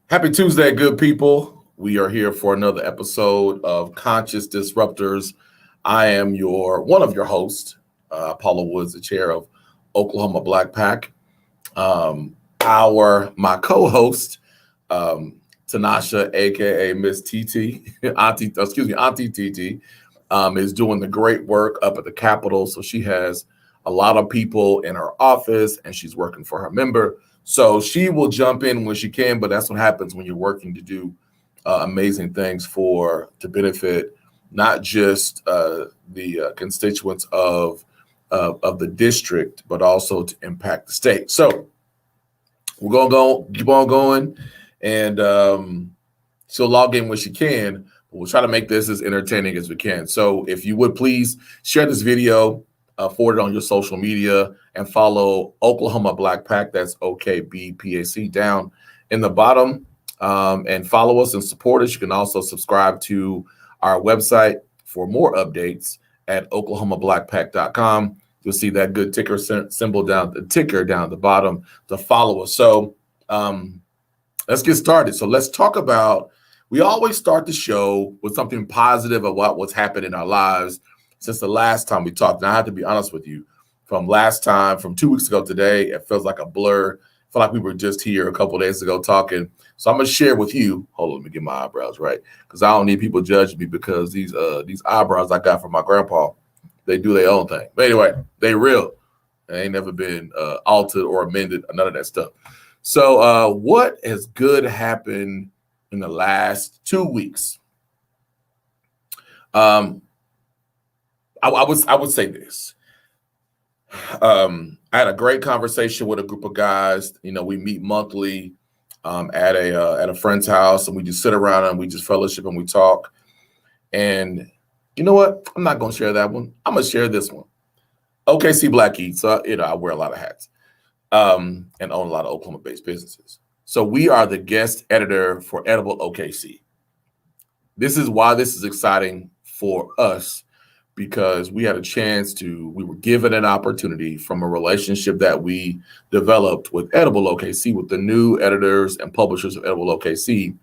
Happy Tuesday, good people. We are here for another episode of Conscious Disruptors. I am one of your hosts, Paula Woods, the chair of Oklahoma Black PAC. My co-host, Tanasha, aka Miss TT, Auntie TT, is doing the great work up at the Capitol. So she has a lot of people in her office, and she's working for her member. So she will jump in when she can, but that's what happens when you're working to do amazing things to benefit not just the constituents of the district, but also to impact the state. So we're gonna keep on going, and she'll log in when she can. But we'll try to make this as entertaining as we can. So if you would please share this video, forward it on your social media, and follow Oklahoma Black PAC. That's OKBPAC down in the bottom, and follow us and support us. You can also subscribe to our website for more updates at oklahomablackpac.com. You'll see that good ticker symbol down the bottom to follow us. So let's get started. So let's talk about, we always start the show with something positive about what's happened in our lives since the last time we talked. And I have to be honest with you, from 2 weeks ago today, it feels like a blur. I feel like we were just here a couple of days ago talking. So I'm going to share with you. Hold on, let me get my eyebrows right, because I don't need people judging me because these eyebrows I got from my grandpa, they do their own thing. But anyway, they real. They ain't never been altered or amended, none of that stuff. So what has good happened in the last 2 weeks? I would say this. I had a great conversation with a group of guys. You know, we meet monthly at a friend's house, and we just sit around and we just fellowship and we talk. And you know what? I'm not going to share that one. I'm going to share this one. OKC Black Eats. I wear a lot of hats and own a lot of Oklahoma-based businesses. So we are the guest editor for Edible OKC. This is why this is exciting for us, because we we were given an opportunity from a relationship that we developed with Edible OKC, with the new editors and publishers of Edible OKC,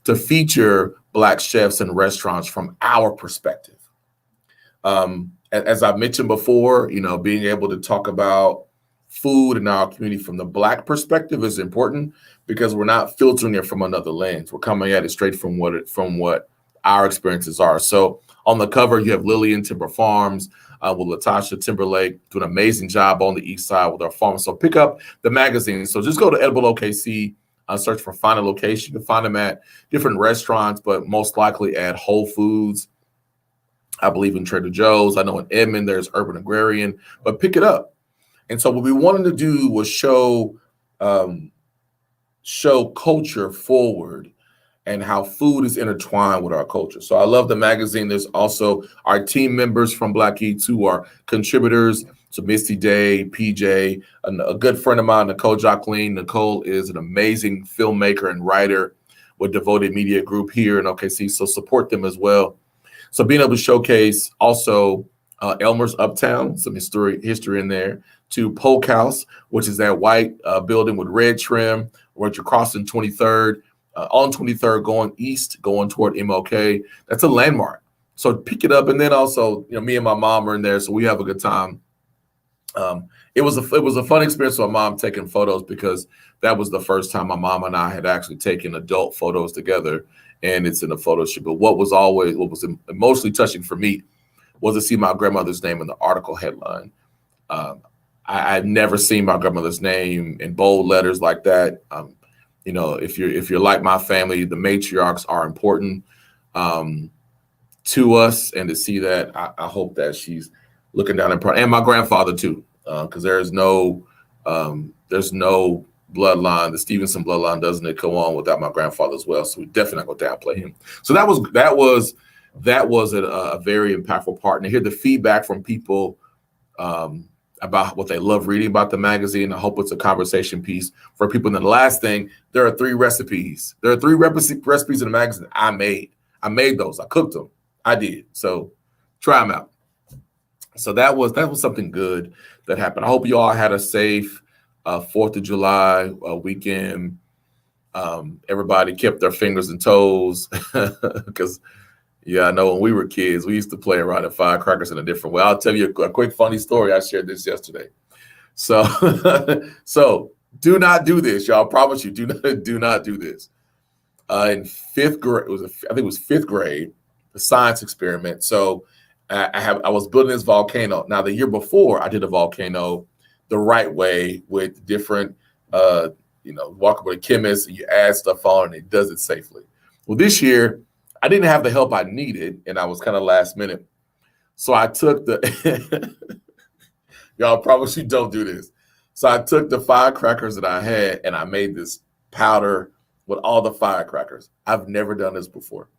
to feature Black chefs and restaurants from our perspective. As I mentioned before, being able to talk about food in our community from the Black perspective is important, because we're not filtering it from another lens. We're coming at it straight from what our experiences are. So on the cover, you have Lillian Timber Farms with Latasha Timberlake doing an amazing job on the east side with our farms. So pick up the magazine. So just go to Edible OKC, search for Find a Location. You can find them at different restaurants, but most likely at Whole Foods. I believe in Trader Joe's. I know in Edmond there's Urban Agrarian, but pick it up. And so what we wanted to do was show culture forward and how food is intertwined with our culture. So I love the magazine. There's also our team members from Black Eats who are contributors. So Misty Day, PJ, a good friend of mine, Nicole Jacqueline. Nicole is an amazing filmmaker and writer with Devoted Media Group here in OKC. So support them as well. So being able to showcase also Elmer's Uptown, some history in there, to Polk House, which is that white building with red trim, where you're crossing 23rd. On 23rd, going east, going toward MLK. That's a landmark. So pick it up. And then also, me and my mom are in there, so we have a good time. It was a fun experience with my mom taking photos, because that was the first time my mom and I had actually taken adult photos together, and it's in a photo shoot. But what was emotionally touching for me was to see my grandmother's name in the article headline. I'd never seen my grandmother's name in bold letters like that. If you're like my family, the matriarchs are important to us, and to see that, I hope that she's looking down and my grandfather too, because there's no bloodline. The Stevenson bloodline doesn't go on without my grandfather as well. So we definitely not going to downplay him. So that was a very impactful part. And to hear the feedback from people about what they love reading about the magazine. I hope it's a conversation piece for people. And then the last thing, there are 3 recipes. There are 3 recipes in the magazine I made. I made those. I cooked them. I did. So try them out. So that was something good that happened. I hope you all had a safe 4th of July weekend. Everybody kept their fingers and toes because, yeah, I know when we were kids, we used to play around at firecrackers in a different way. I'll tell you a quick funny story. I shared this yesterday. So, so do not do this, y'all. I promise you, do not do this. In fifth grade, I think it was fifth grade, the science experiment. So I was building this volcano. Now the year before, I did a volcano the right way with different, walk with a chemist, and you add stuff on, and it does it safely. Well, this year I didn't have the help I needed, and I was kind of last minute. So I took the y'all probably don't do this. So I took the firecrackers that I had, and I made this powder with all the firecrackers. I've never done this before.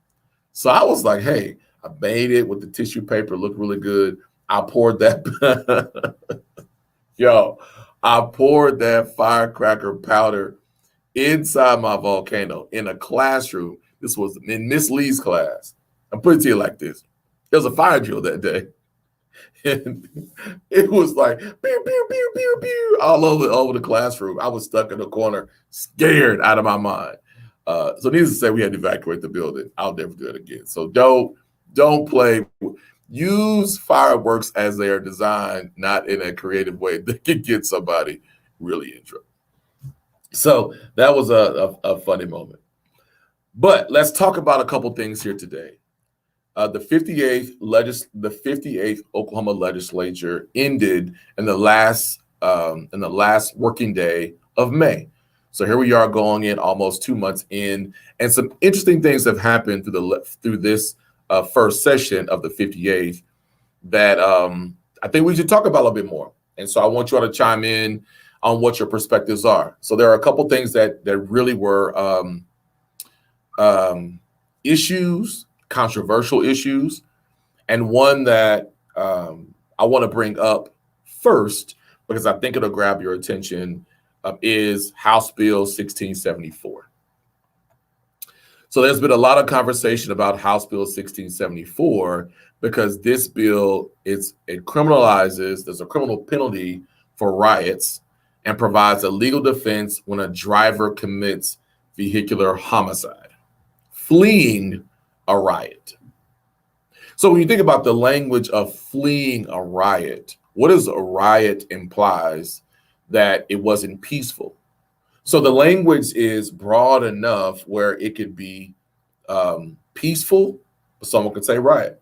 So I was like, hey, I made it with the tissue paper, looked really good. I poured that, I poured that firecracker powder inside my volcano in a classroom. This was in Miss Lee's class. I'm putting it to you like this. There was a fire drill that day. And it was like pew, pew, pew, pew, pew, all over the classroom. I was stuck in the corner, scared out of my mind. So needless to say, we had to evacuate the building. I'll never do it again. So don't play. Use fireworks as they are designed, not in a creative way that can get somebody really in trouble. So that was a funny moment. But let's talk about a couple things here today. The 58th Oklahoma legislature ended in the last working day of May. So here we are going in almost 2 months in, and some interesting things have happened through this first session of the 58th that I think we should talk about a little bit more. And so I want you all to chime in on what your perspectives are. So there are a couple things that really were issues, controversial issues, and one that I want to bring up first because I think it'll grab your attention is House Bill 1674. So there's been a lot of conversation about House Bill 1674 because this bill it criminalizes, there's a criminal penalty for riots and provides a legal defense when a driver commits vehicular homicide, fleeing a riot. So when you think about the language of fleeing a riot, what is a riot implies that it wasn't peaceful. So the language is broad enough where it could be peaceful, but someone could say riot.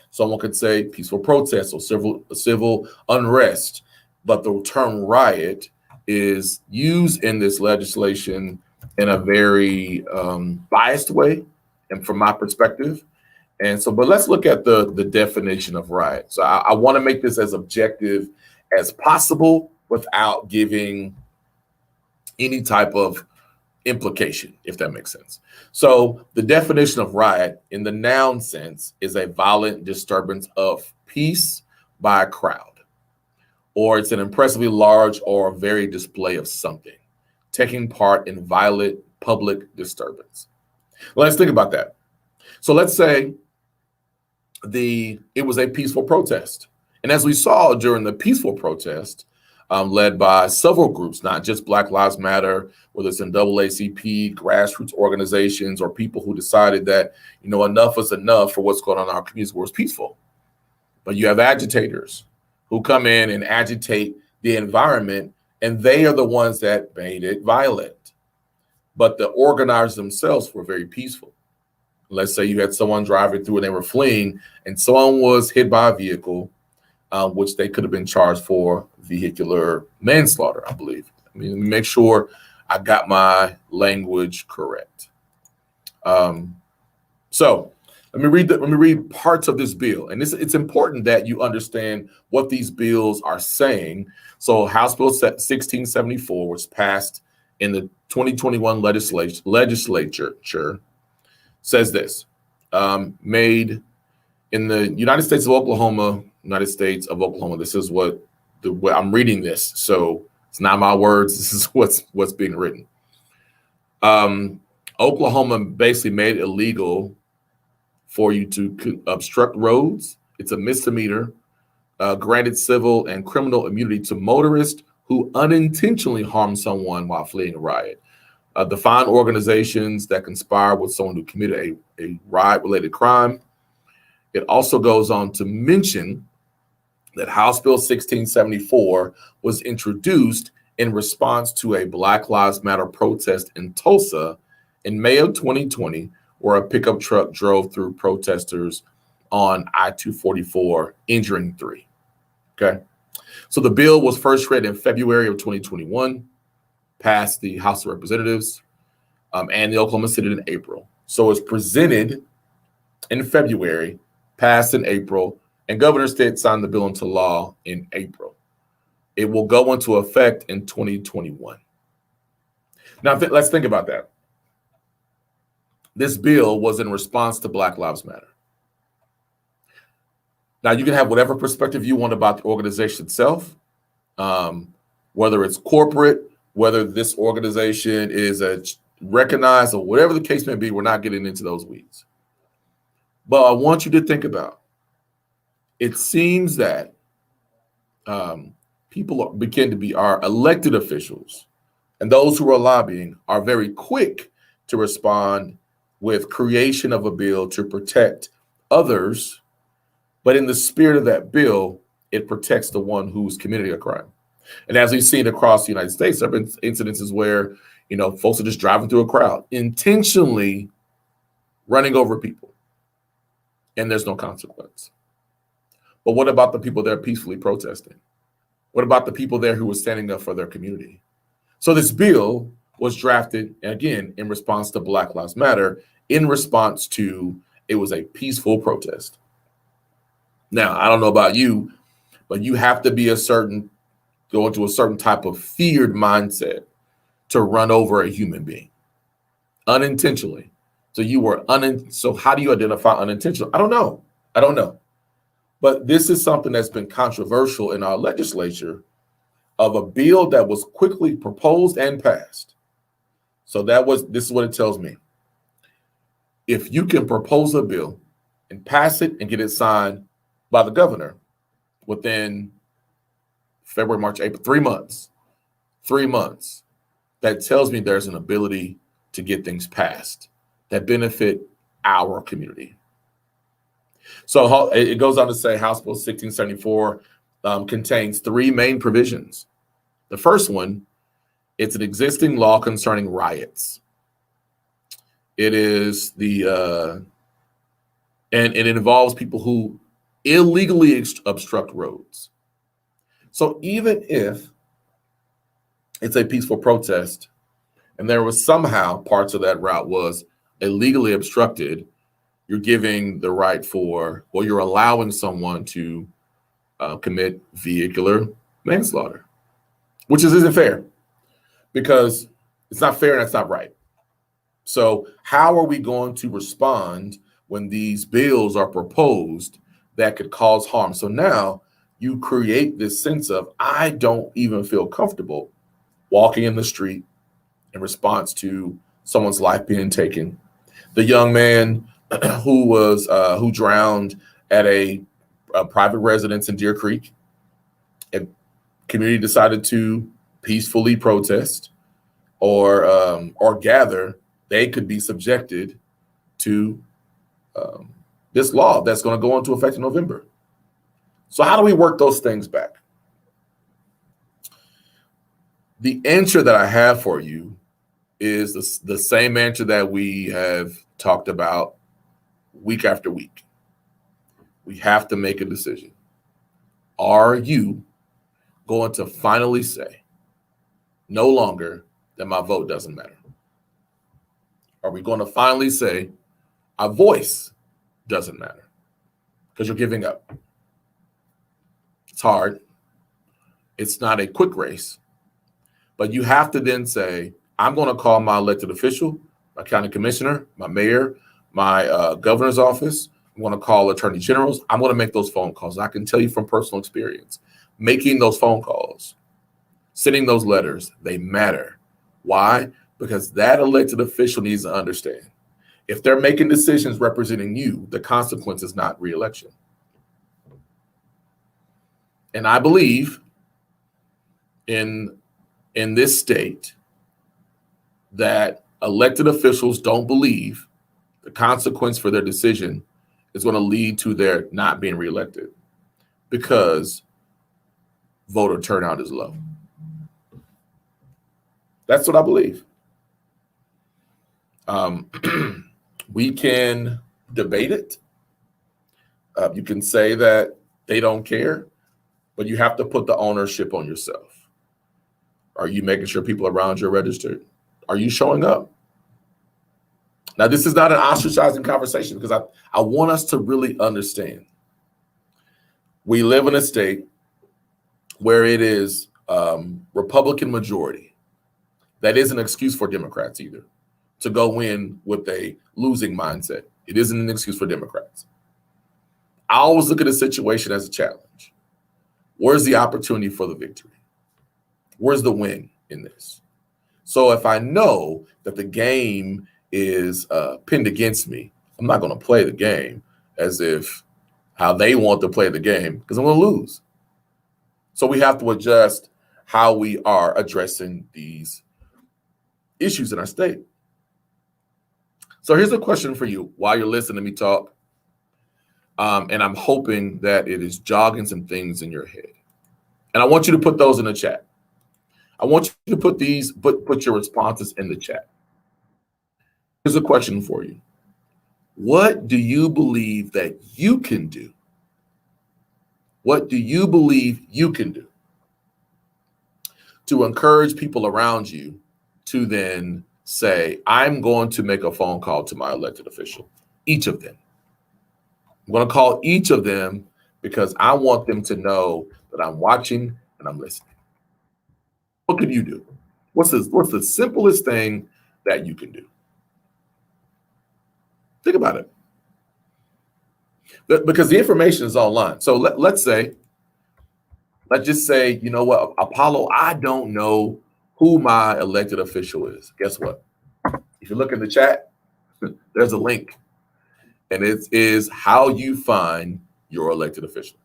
Someone could say peaceful protest or civil unrest. But the term riot is used in this legislation in a very biased way, and from my perspective. And so, but let's look at the definition of riot. So I want to make this as objective as possible without giving any type of implication, if that makes sense. So the definition of riot in the noun sense is a violent disturbance of peace by a crowd, or it's an impressively large or varied display of something, taking part in violent public disturbance. Let's think about that. So let's say it was a peaceful protest. And as we saw during the peaceful protest, led by several groups, not just Black Lives Matter, whether it's NAACP, grassroots organizations, or people who decided that, enough is enough for what's going on in our communities where it's peaceful. But you have agitators who come in and agitate the environment, and they are the ones that made it violent. But the organizers themselves were very peaceful. Let's say you had someone driving through and they were fleeing, and someone was hit by a vehicle, which they could have been charged for vehicular manslaughter, I believe. Make sure I got my language correct. So let me read parts of this bill, and it's important that you understand what these bills are saying. So House Bill 1674 was passed in the 2021 legislature. Says this, made in the United States of Oklahoma. This is what I'm reading this. So it's not my words. This is what's being written. Oklahoma basically made it illegal for you to obstruct roads. It's a misdemeanor, granted civil and criminal immunity to motorists who unintentionally harm someone while fleeing a riot. define organizations that conspire with someone who committed a riot-related crime. It also goes on to mention that House Bill 1674 was introduced in response to a Black Lives Matter protest in Tulsa in May of 2020, where a pickup truck drove through protesters on I-244, injuring 3. Okay. So the bill was first read in February of 2021, passed the House of Representatives and the Oklahoma Senate in April. So it's presented in February, passed in April, and Governor Stitt signed the bill into law in April. It will go into effect in 2021. Now, let's think about that. This bill was in response to Black Lives Matter. Now, you can have whatever perspective you want about the organization itself, whether it's corporate, whether this organization is recognized, or whatever the case may be. We're not getting into those weeds. But I want you to think about, it seems that people begin to be our elected officials, and those who are lobbying are very quick to respond with creation of a bill to protect others. But in the spirit of that bill, it protects the one who's committing a crime. And as we've seen across the United States, there have been incidences where, folks are just driving through a crowd, intentionally running over people, and there's no consequence. But what about the people that are peacefully protesting? What about the people there who were standing up for their community? So this bill was drafted, again, in response to Black Lives Matter, in response to, it was a peaceful protest. Now, I don't know about you, but you have to be go into a certain type of feared mindset to run over a human being unintentionally. So how do you identify unintentional? I don't know. But this is something that's been controversial in our legislature, of a bill that was quickly proposed and passed. So this is what it tells me. If you can propose a bill and pass it and get it signed by the governor within February, March, April, 3 months, that tells me there's an ability to get things passed that benefit our community. So it goes on to say House Bill 1674 contains 3 main provisions. The first one, it's an existing law concerning riots. It is and it involves people who illegally obstruct roads. So even if it's a peaceful protest and there was somehow parts of that route was illegally obstructed, you're giving the right you're allowing someone to commit vehicular manslaughter, which isn't fair, because it's not fair and it's not right. So how are we going to respond when these bills are proposed that could cause harm? So now you create this sense of, I don't even feel comfortable walking in the street in response to someone's life being taken. The young man who drowned at a private residence in Deer Creek, and community decided to peacefully protest or gather, they could be subjected to this law that's going to go into effect in November. So how do we work those things back? The answer that I have for you is the same answer that we have talked about week after week. We have to make a decision. Are you going to finally say, no longer, that my vote doesn't matter? Are we going to finally say, our voice doesn't matter? Because you're giving up. It's hard. It's not a quick race. But you have to then say, I'm going to call my elected official, my county commissioner, my mayor, my governor's office. I'm going to call attorney generals. I'm going to make those phone calls. I can tell you from personal experience, making those phone calls, sending those letters, they matter. Why? Because that elected official needs to understand, if they're making decisions representing you, the consequence is not re-election. And I believe in this state, that elected officials don't believe the consequence for their decision is going to lead to their not being reelected because voter turnout is low. That's what I believe. We can debate it. You can say that they don't care, but you have to put the ownership on yourself. Are you making sure people around you are registered? Are you showing up? Now, this is not an ostracizing conversation because I want us to really understand. We live in a state where it is Republican majority. That isn't an excuse for Democrats either to go in with a losing mindset. It isn't an excuse for Democrats. I always look at a situation as a challenge. Where's the opportunity for the victory? Where's the win in this? So if I know that the game is pinned against me, I'm not going to play the game as if how they want to play the game because I'm going to lose. So we have to adjust how we are addressing these issues in our state. So here's a question for you while you're listening to me talk. And I'm hoping that it is jogging some things in your head. And I want you to put those in the chat. I want you to put your responses in the chat. Here's a question for you. What do you believe that you can do? What do you believe you can do to encourage people around you to then say, I'm going to make a phone call to my elected official, each of them. I'm going to call each of them because I want them to know that I'm watching and I'm listening. What can you do? What's the simplest thing that you can do? Think about it. Because the information is online. So let's just say, you know what, Apollo, I don't know who my elected official is. Guess what? If you look in the chat, there's a link. And it is how you find your elected official.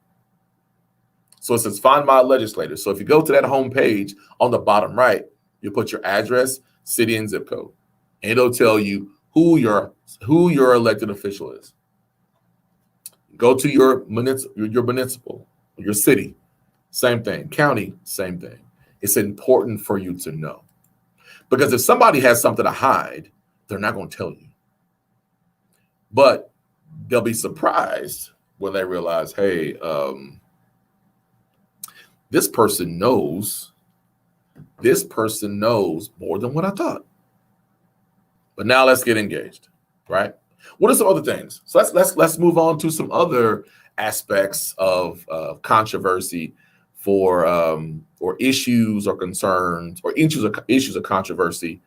So it says find my legislator. So if you go to that home page on the bottom right, you put your address, city, and zip code. And it'll tell you who your elected official is. Go to your municipal, your city, same thing. County, same thing. It's important for you to know. Because if somebody has something to hide, they're not going to tell you. But they'll be surprised when they realize, hey, this person knows more than what I thought. But now let's get engaged, right? What are some other things? So let's move on to some other aspects of controversy for or issues or concerns or issues of controversy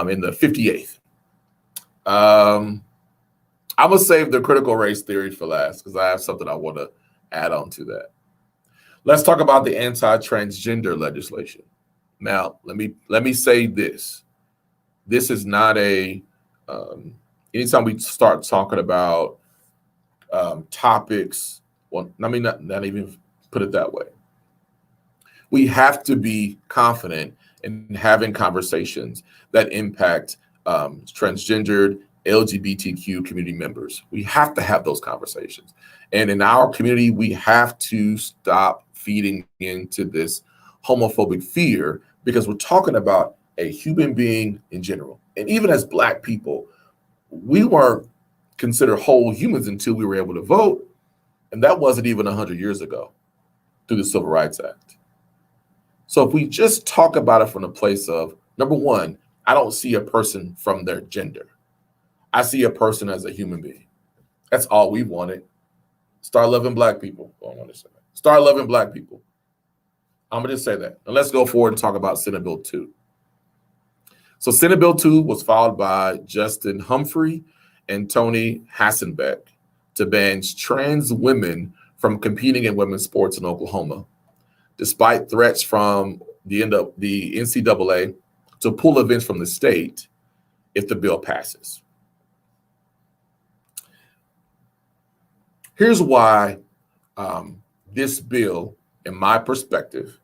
in the 58th. I'm gonna save the critical race theory for last because I have something I want to add on to that. Let's talk about the anti-transgender legislation. Now, let me say this. This is not a anytime we start talking about topics, well, I mean, not even put it that way. We have to be confident in having conversations that impact transgendered LGBTQ community members. We have to have those conversations. And in our community, we have to stop feeding into this homophobic fear because we're talking about a human being in general. And even as Black people, we weren't considered whole humans until we were able to vote. And that wasn't even 100 years ago through the Civil Rights Act. So if we just talk about it from the place of, number one, I don't see a person from their gender. I see a person as a human being. That's all we wanted. Start loving Black people. Oh, I want to say that. Start loving Black people. I'm going to just say that. And let's go forward and talk about Senate Bill 2. So Senate Bill 2 was filed by Justin Humphrey and Tony Hassenbeck to ban trans women from competing in women's sports in Oklahoma, despite threats from the NCAA to pull events from the state if the bill passes. Here's why this bill, in my perspective,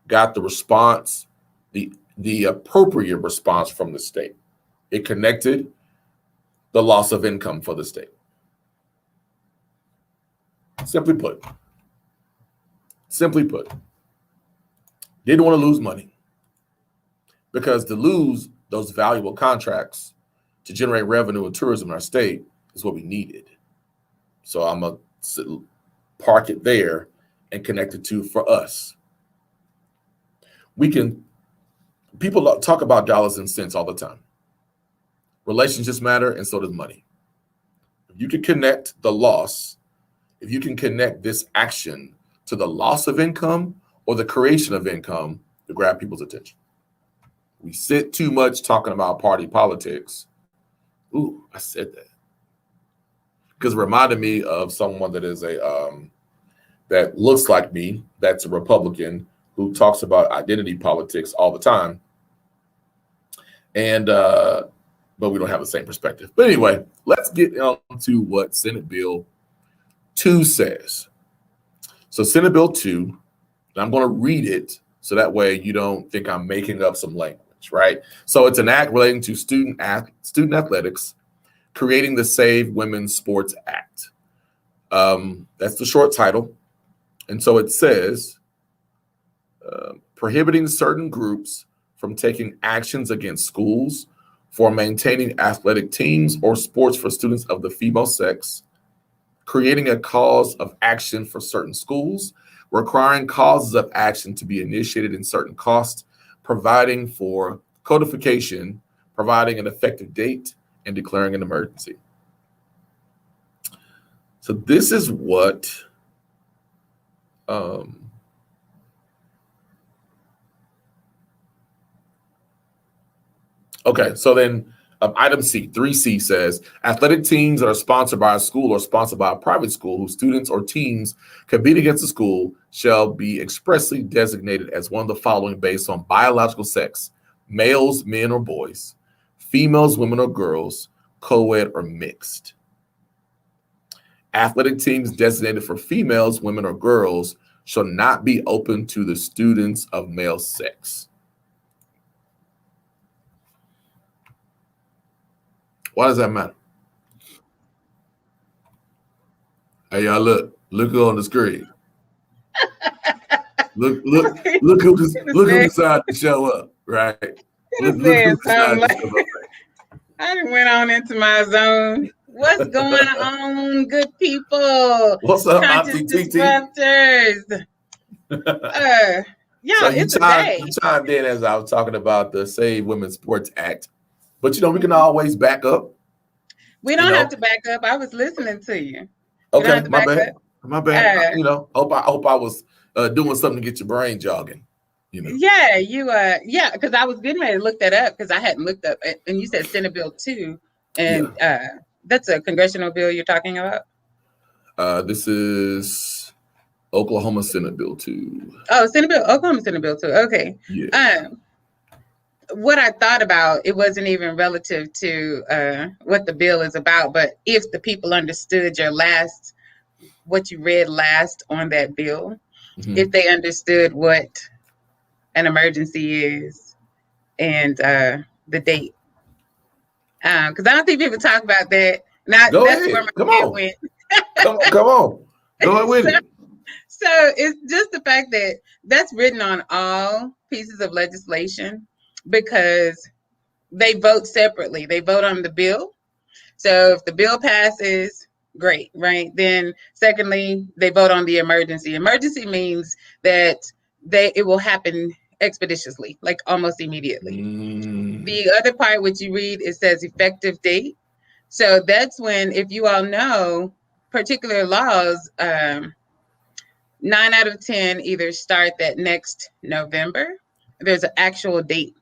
got the response, the the appropriate response from the state. It connected the loss of income for the state. Simply put, didn't want to lose money, because to lose those valuable contracts to generate revenue and tourism in our state is what we needed. So I'm going to park it there and connect it to for us. People talk about dollars and cents all the time. Relationships matter, and so does money. If you can connect the loss, if you can connect this action to the loss of income or the creation of income, to grab people's attention. We sit too much talking about party politics. Ooh, I said that. Because it reminded me of someone that is that looks like me, that's a Republican, who talks about identity politics all the time. And but we don't have the same perspective. But anyway, let's get on to what Senate Bill 2 says. So Senate Bill 2, and I'm going to read it so that way you don't think I'm making up some language, right? So it's an act relating to student athletics, creating the Save Women's Sports Act. That's the short title. And so it says, prohibiting certain groups from taking actions against schools for maintaining athletic teams or sports for students of the female sex, creating a cause of action for certain schools, requiring causes of action to be initiated in certain costs, providing for codification, providing an effective date, and declaring an emergency. So this is what okay, so then item C, 3C says, athletic teams that are sponsored by a school or sponsored by a private school whose students or teams compete against the school shall be expressly designated as one of the following based on biological sex: males, men, or boys; females, women, or girls; co-ed or mixed. Athletic teams designated for females, women, or girls shall not be open to the students of male sex. Why does that matter? Hey, y'all, look who on the screen. look who decided to show up, right? Look who decided to show up. I done went on into my zone. What's going on, good people? What's up, Conscious Disruptors? Yeah, so it's a day. You chimed in as I was talking about the Save Women's Sports Act. But, we can always back up. We don't have to back up. I was listening to you. Okay, my bad. My bad. Hope I was doing something to get your brain jogging. Yeah, yeah, because I was getting ready to look that up because I hadn't looked up. And you said Senate Bill 2. And that's a congressional bill you're talking about? This is Oklahoma Senate Bill 2. Oh, Oklahoma Senate Bill 2. Okay. Yeah. What I thought about, it wasn't even relative to what the bill is about, but if the people understood what you read last on that bill, if they understood what an emergency is and the date. Because I don't think people talk about that. Now, Go that's ahead. where my head went. Come on. Go ahead with it. So it's just the fact that that's written on all pieces of legislation, because they vote separately. They vote on the bill. So if the bill passes, great, right? Then secondly, they vote on the emergency. Emergency means that it will happen expeditiously, like almost immediately. The other part, which you read, it says effective date. So that's when, if you all know, particular laws, 9 out of 10 either start that next November. There's an actual date.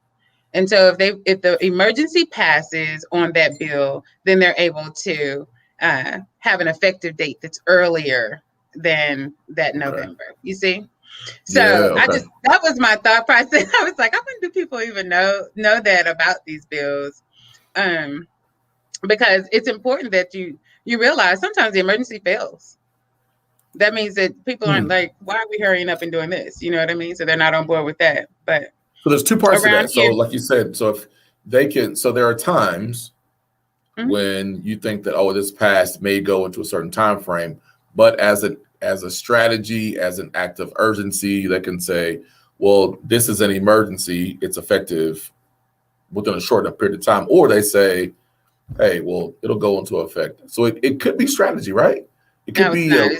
And so if the emergency passes on that bill, then they're able to have an effective date that's earlier than that November. You see? So that was my thought process. I was like, I wonder do people even know that about these bills? Because it's important that you realize sometimes the emergency fails. That means that people aren't like, why are we hurrying up and doing this? You know what I mean? So they're not on board with that. But So there's two parts to around that. So here. like you said, so if they can, so there are times Mhm. when you think that, oh, this pass may go into a certain time frame, but as a strategy, as an act of urgency, they can say, well, this is an emergency. It's effective within a short enough period of time. Or they say, hey, well, it'll go into effect. So it could be strategy, right? It could No, it's be not.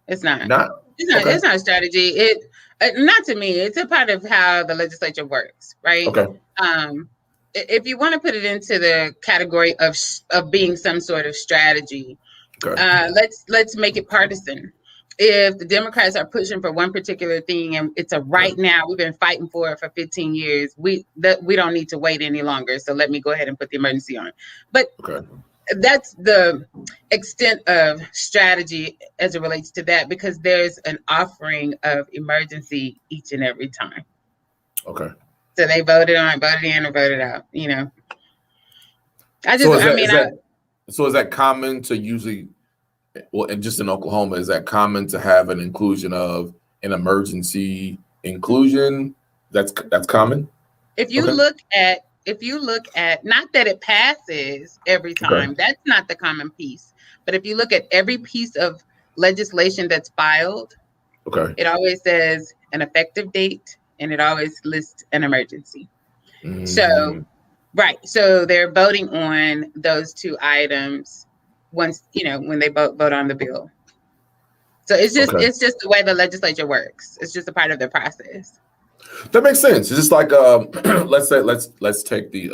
It's not. not It's not. okay. It's not a strategy. Not to me. It's a part of how the legislature works, right? Okay. If you want to put it into the category of being some sort of strategy, Okay. let's make it partisan. If the Democrats are pushing for one particular thing and it's a right now, we've been fighting for it for 15 years. We don't need to wait any longer. So let me go ahead and put the emergency on. But Okay. that's the extent of strategy as it relates to that, because there's an offering of emergency each and every time. Okay. So they voted in, or voted out. So is that common to usually, well, and just in Oklahoma, is that common to have an inclusion of an emergency inclusion? That's common. If you Okay. look at not that it passes every Okay. time, that's not the common piece. But if you look at every piece of legislation that's filed, Okay. it always says an effective date and it always lists an emergency. So, right. So they're voting on those two items once, when they vote on the bill. So it's just Okay. the way the legislature works. It's just a part of the process. That makes sense. It's just like let's take the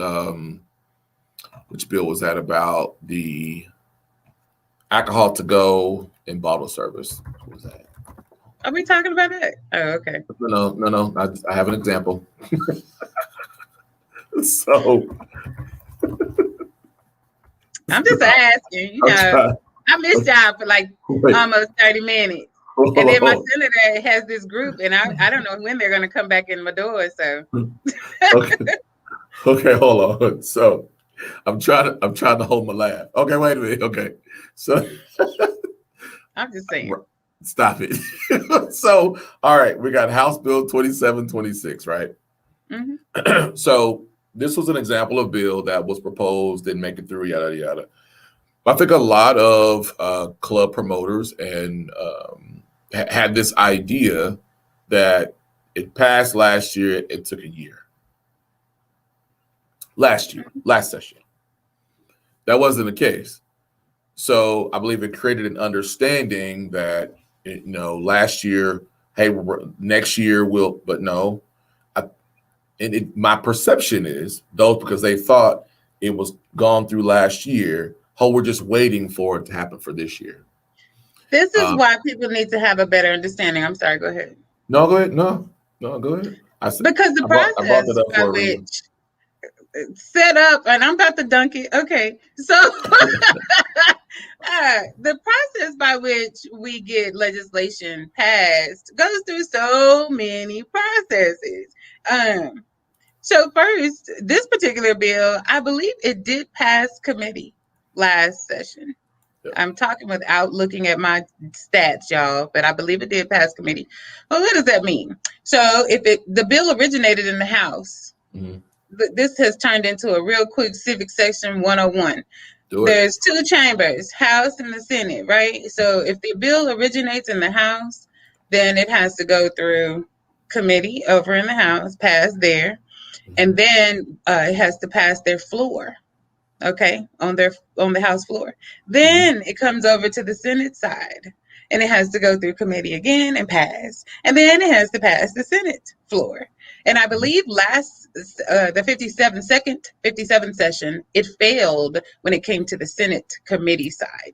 which bill was that about the alcohol to go in bottle service? What was that? Are we talking about that? Oh, okay. No. I have an example. So I'm just asking, I missed y'all for like almost 30 minutes. And then my senator has this group, and I don't know when they're going to come back in my door. So okay, hold on. So I'm trying to hold my laugh. Okay, wait a minute. Okay, so I'm just saying. Stop it. So all right, we got House Bill 2726, right? Mm-hmm. So this was an example of bill that was proposed, didn't make it through, yada yada. I think a lot of club promoters and had this idea that it passed last year. It took a year. Last session. That wasn't the case. So I believe it created an understanding that, last year, hey, next year will, but no. My perception is those, because they thought it was gone through last year. We're just waiting for it to happen for this year. This is why people need to have a better understanding. I'm sorry, go ahead. No, go ahead. No, go ahead. Because the process by which set up, and I'm about to dunk it. Okay, so the process by which we get legislation passed goes through so many processes. So first, this particular bill, I believe it did pass committee last session. Yeah. I'm talking without looking at my stats, y'all, but I believe it did pass committee. Well, what does that mean? So if the bill originated in the House, this has turned into a real quick civic section 101. There's two chambers, House and the Senate, right? So if the bill originates in the House, then it has to go through committee over in the House, pass there, and then it has to pass their floor, okay, on the House floor. Then it comes over to the Senate side, and it has to go through committee again and pass, and then it has to pass the Senate floor. And I believe the 57th session, it failed when it came to the Senate committee side.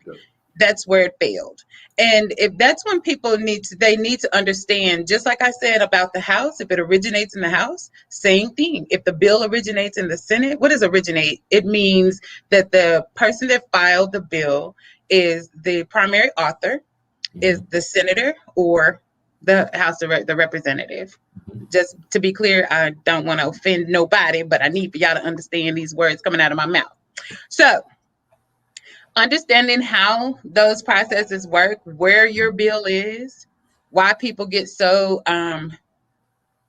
That's where it failed. And if that's when people need to understand, just like I said about the House, if it originates in the House, same thing. If the bill originates in the Senate, what does originate? It means that the person that filed the bill is the primary author, is the senator or the House of the representative. Just to be clear, I don't want to offend nobody, but I need for y'all to understand these words coming out of my mouth. So understanding how those processes work, where your bill is, why people get so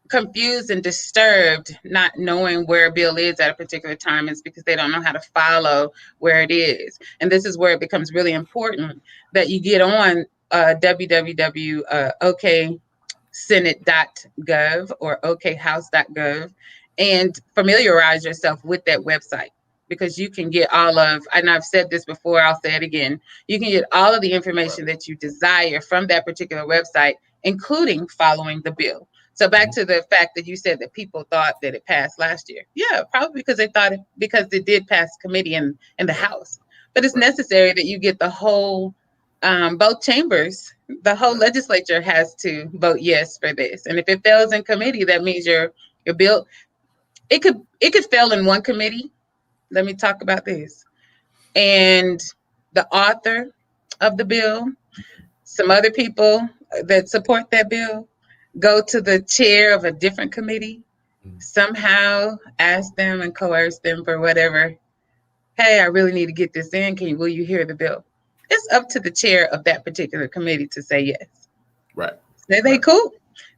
confused and disturbed, not knowing where a bill is at a particular time, is because they don't know how to follow where it is. And this is where it becomes really important that you get on www.oksenate.gov or okhouse.gov and familiarize yourself with that website, because you can get all of, and I've said this before, I'll say it again, you can get all of the information that you desire from that particular website, including following the bill. So back to the fact that you said that people thought that it passed last year. Yeah, probably because they thought it, because it did pass committee in the House. But it's necessary that you get the whole, both chambers, the whole legislature has to vote yes for this. And if it fails in committee, that means your bill, it could fail in one committee. Let me talk about this. And the author of the bill, some other people that support that bill, go to the chair of a different committee, somehow ask them and coerce them for whatever. Hey, I really need to get this in. Will you hear the bill? It's up to the chair of that particular committee to say yes. Right. Say they cool.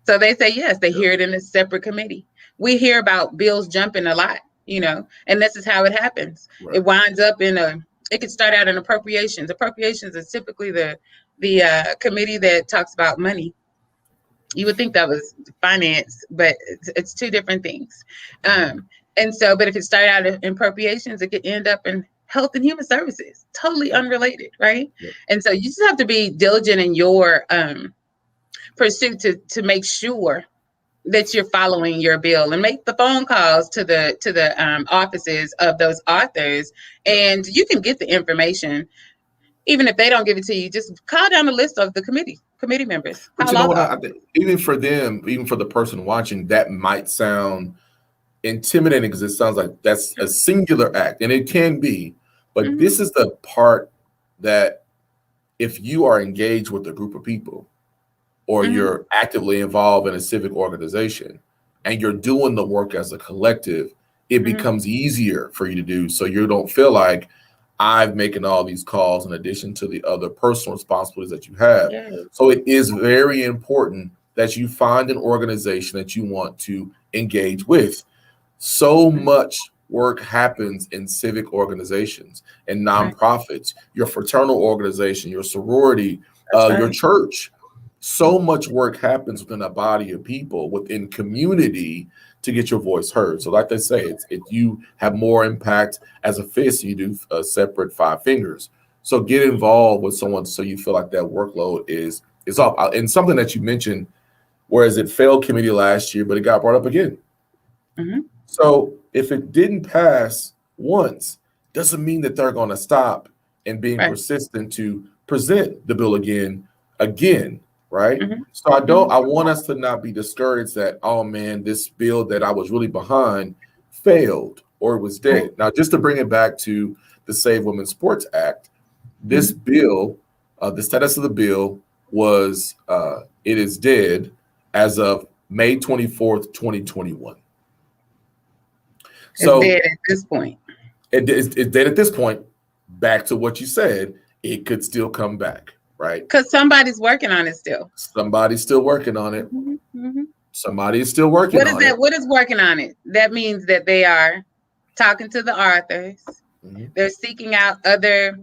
So they say yes. They hear it in a separate committee. We hear about bills jumping a lot, and this is how it happens. It winds up it could start out in appropriations. Appropriations is typically the committee that talks about money. You would think that was finance, but it's two different things. And so, but if it started out in appropriations, it could end up in health and human services, totally unrelated, right? And so you just have to be diligent in your pursuit to make sure that you're following your bill, and make the phone calls to the offices of those authors, and you can get the information. Even if they don't give it to you, just call down the list of the committee members. But you know what? I think even for them, even for the person watching, that might sound intimidating, because it sounds like that's a singular act, and it can be. But this is the part that, if you are engaged with a group of people, or you're actively involved in a civic organization, and you're doing the work as a collective, it becomes easier for you to do. So you don't feel like, I'm making all these calls in addition to the other personal responsibilities that you have. So it is very important that you find an organization that you want to engage with. So much work happens in civic organizations and nonprofits, your fraternal organization, your sorority, your church. So much work happens within a body of people, within community, to get your voice heard. So like they say, you have more impact as a fist than you do a separate five fingers. So get involved with someone so you feel like that workload is off. And something that you mentioned, whereas it failed committee last year, but it got brought up again. So if it didn't pass once, doesn't mean that they're going to stop and being persistent to present the bill again. Right. So I want us to not be discouraged that, oh man, this bill that I was really behind failed or it was dead. Now, just to bring it back to the Save Women's Sports Act, this bill, the status of the bill was, it is dead as of May 24th, 2021. So it's dead at this point. It's dead at this point. Back to what you said, it could still come back. Right. Because somebody's working on it still. Somebody's still working on it. Somebody is still working on it. What is that? What is working on it? That means that they are talking to the authors. They're seeking out other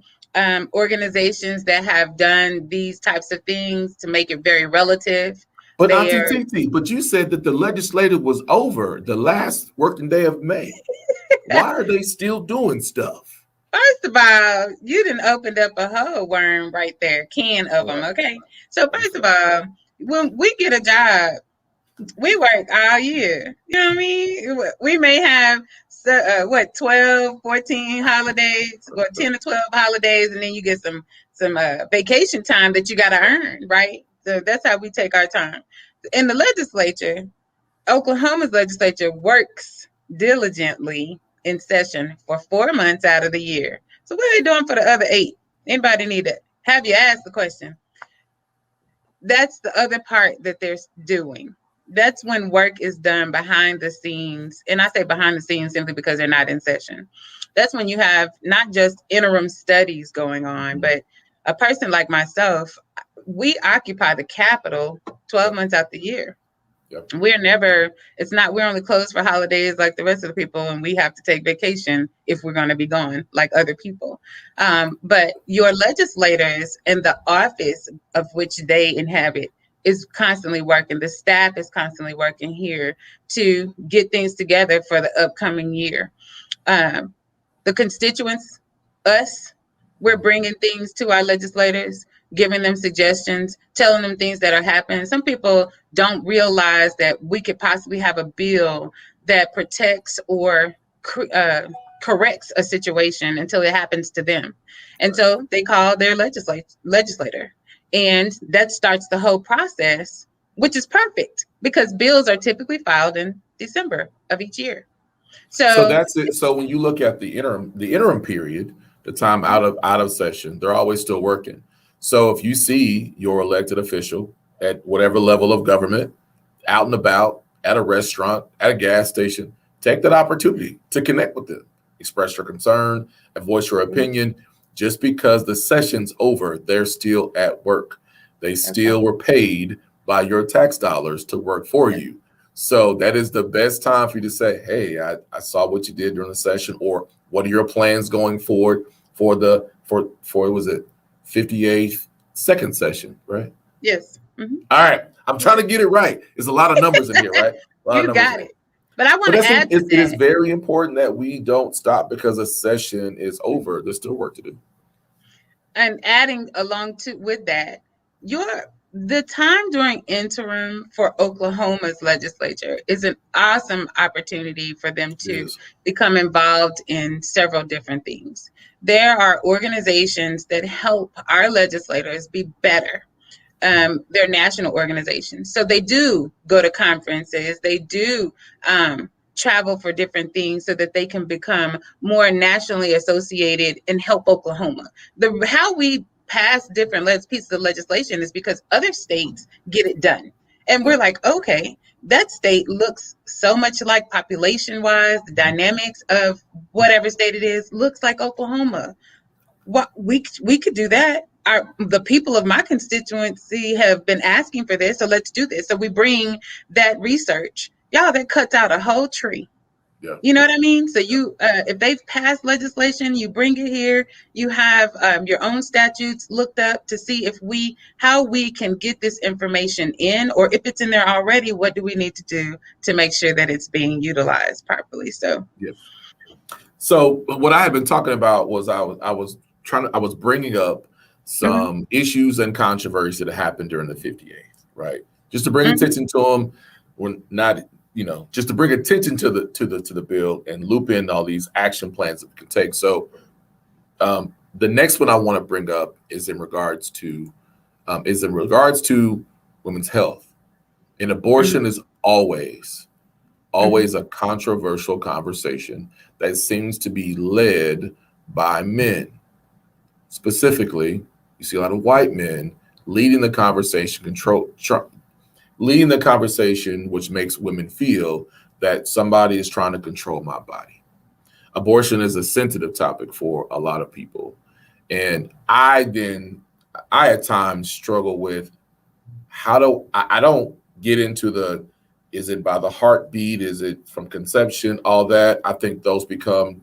organizations that have done these types of things to make it very relative. But Auntie TT, but you said that the legislative was over the last working day of May. Why are they still doing stuff? First of all, you done opened up a whole worm right there, can of them, okay? So first of all, when we get a job, we work all year. You know what I mean? We may have, 12, 14 holidays, or 10 or 12 holidays, and then you get some vacation time that you got to earn, right? So that's how we take our time. In the legislature, Oklahoma's legislature works diligently in session for 4 months out of the year. So what are they doing for the other 8? Anybody need to have you ask the question? That's the other part that they're doing. That's when work is done behind the scenes. And I say behind the scenes simply because they're not in session. That's when you have not just interim studies going on, but a person like myself, we occupy the Capitol 12 months out the year. Yep. We're only closed for holidays like the rest of the people, and we have to take vacation if we're going to be gone like other people. But your legislators and the office of which they inhabit is constantly working. The staff is constantly working here to get things together for the upcoming year. Um, the constituents, us, we're bringing things to our legislators, giving them suggestions, telling them things that are happening. Some people don't realize that we could possibly have a bill that protects or corrects a situation until it happens to them. And so they call their legislator. And that starts the whole process, which is perfect because bills are typically filed in December of each year. So So, that's it. So when you look at the interim period, the time out of session, they're always still working. So if you see your elected official at whatever level of government out and about at a restaurant, at a gas station, take that opportunity to connect with them, express your concern, and voice your opinion. Just because the session's over, they're still at work. They still were paid by your tax dollars to work for you. So that is the best time for you to say, hey, I saw what you did during the session, or what are your plans going forward for was it 58th second session, right? yes. All right. I'm trying to get it right. There's a lot of numbers in here, right? A lot of You numbers got in it. But I want But to add to it is that. very important that we don't stop because a session is over. There's still work to do. And adding along to with that, the time during interim for Oklahoma's legislature is an awesome opportunity for them It to is. become involved in several different things. There are organizations that help our legislators be better. They're national organizations. So they do go to conferences, they do travel for different things so that they can become more nationally associated and help Oklahoma. How we pass different pieces of legislation is because other states get it done. And we're Yep. like, okay, that state looks so much like population wise, the dynamics of whatever state it is looks like Oklahoma. What we could do that. The people of my constituency have been asking for this, so let's do this. So we bring that research. Y'all, that cuts out a whole tree. Yeah. You know what I mean? So if they've passed legislation, you bring it here. You have your own statutes looked up to see how we can get this information in, or if it's in there already, what do we need to do to make sure that it's being utilized properly? So Yes. So what I had been talking about was I was bringing up some issues and controversy that happened during the 58th, right? Just to bring attention to them. We're not, just to bring attention to the bill and loop in all these action plans that we can take. So the next one I want to bring up is in regards to women's health. And abortion is always a controversial conversation that seems to be led by men. Specifically, you see a lot of white men leading the conversation, leading the conversation, which makes women feel that somebody is trying to control my body. Abortion is a sensitive topic for a lot of people. And I at times struggle with I don't get into is it by the heartbeat? Is it from conception? All that. I think those become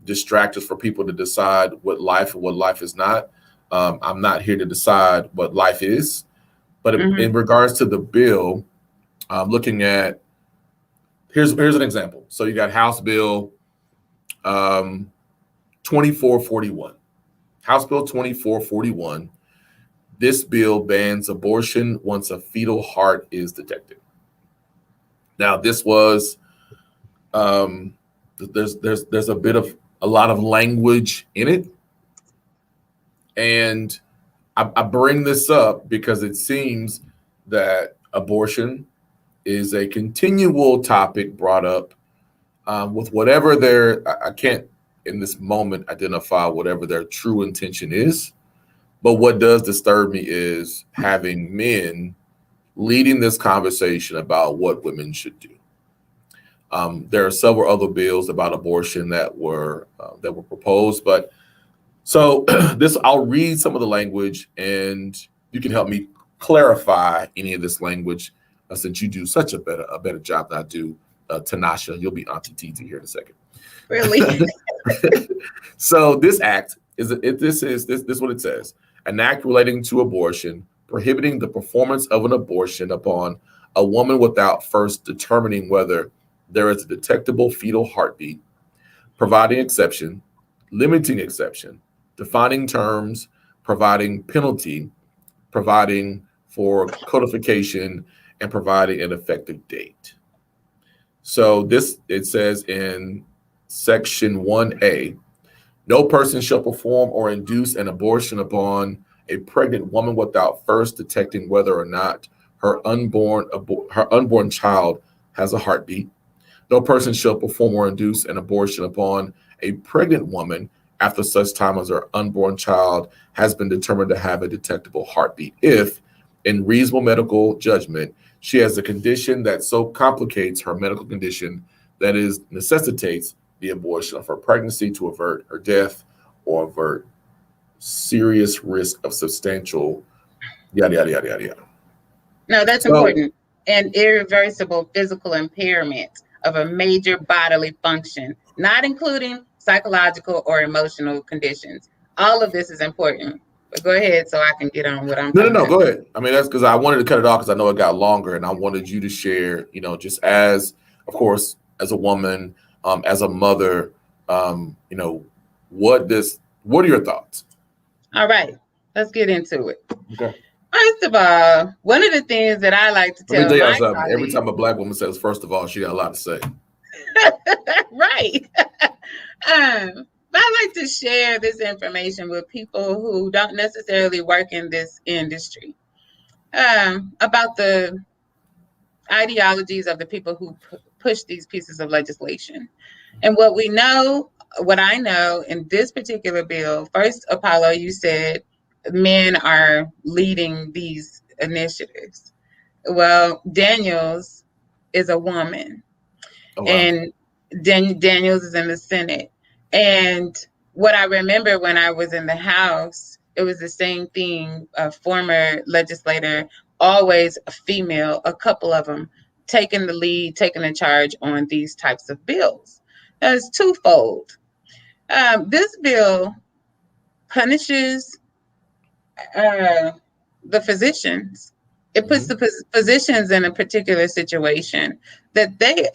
distractors for people to decide what life and what life is not. I'm not here to decide what life is. But in regards to the bill, looking at, here's an example. So you got House Bill 2441. House Bill 2441. This bill bans abortion once a fetal heart is detected. Now, this was there's a lot of language in it, and I bring this up because it seems that abortion is a continual topic brought up with whatever I can't in this moment identify whatever their true intention is. But what does disturb me is having men leading this conversation about what women should do. There are several other bills about abortion that were proposed, but so I'll read some of the language, and you can help me clarify any of this language since you do such a better job than I do, Tanasha. You'll be Auntie TT here in a second. Really? So this act this is what it says: an act relating to abortion, prohibiting the performance of an abortion upon a woman without first determining whether there is a detectable fetal heartbeat, providing exception, limiting exception, defining terms, providing penalty, providing for codification, and providing an effective date. So it says in section 1A, no person shall perform or induce an abortion upon a pregnant woman without first detecting whether or not her unborn child has a heartbeat. No person shall perform or induce an abortion upon a pregnant woman after such time as her unborn child has been determined to have a detectable heartbeat, if, in reasonable medical judgment, she has a condition that so complicates her medical condition that is necessitates the abortion of her pregnancy to avert her death or avert serious risk of substantial yada yada yada yada yada. No, that's important. And irreversible physical impairment of a major bodily function, not including psychological or emotional conditions. All of this is important. But go ahead so I can get on what I'm talking No, about. go ahead. I mean, that's because I wanted to cut it off because I know it got longer, and I wanted you to share, just as, of course, as a woman, as a mother, what are your thoughts? All right, let's get into it. Okay. First of all, one of the things that I like to tell my colleagues, every time a Black woman says, first of all, she got a lot to say. Right. I like to share this information with people who don't necessarily work in this industry about the ideologies of the people who push these pieces of legislation. And what I know in this particular bill, first, Apollo, you said men are leading these initiatives. Well, Daniels is a woman. Oh, wow. And Daniels is in the Senate. And what I remember when I was in the House, it was the same thing. A former legislator, always a female, a couple of them, taking the lead, taking the charge on these types of bills. Now, it's twofold. This bill punishes the physicians. It puts the physicians in a particular situation that they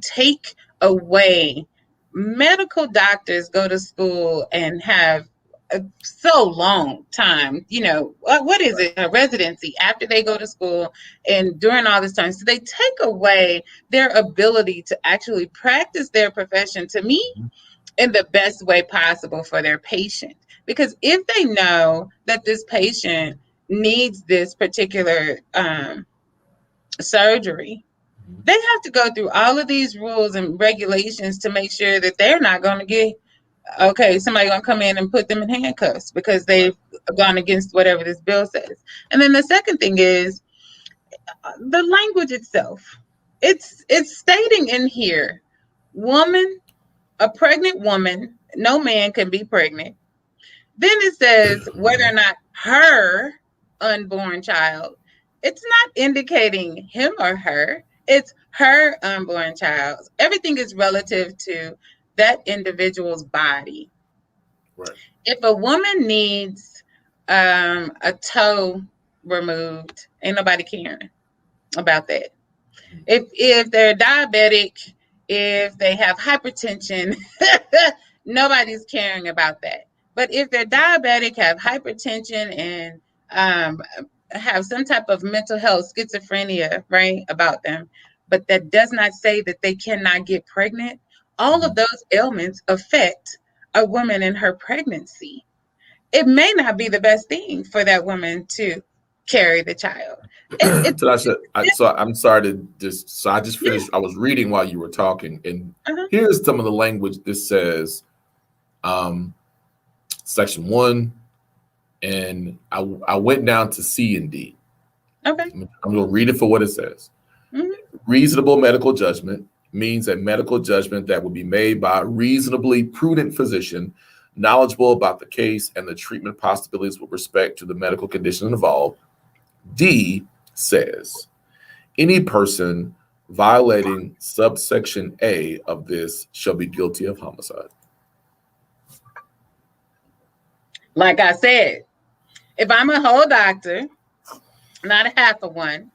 take away. Medical doctors go to school and have so long time, what is it, a residency after they go to school, and during all this time. So they take away their ability to actually practice their profession, to me, in the best way possible for their patient. Because if they know that this patient needs this particular surgery, they have to go through all of these rules and regulations to make sure that they're not going to get, somebody going to come in and put them in handcuffs because they've gone against whatever this bill says. And then the second thing is the language itself. It's stating in here, a pregnant woman, no man can be pregnant. Then it says whether or not her unborn child, it's not indicating him or her, it's her unborn child. Everything is relative to that individual's body. Right. If a woman needs a toe removed, ain't nobody caring about that. If they're diabetic, if they have hypertension, nobody's caring about that. But if they're diabetic, have hypertension, and have some type of mental health, schizophrenia, right, about them, but that does not say that they cannot get pregnant. All of those ailments affect a woman in her pregnancy. It may not be the best thing for that woman to carry the child. I'm sorry to just. So I just finished. I was reading while you were talking, and here's some of the language. This says, section 1, and I went down to C and D. Okay. I'm going to read it for what it says. Reasonable medical judgment means a medical judgment that will be made by a reasonably prudent physician, knowledgeable about the case and the treatment possibilities with respect to the medical condition involved. D says, Any person violating subsection A of this shall be guilty of homicide. Like I said, if I'm a whole doctor, not a half of one,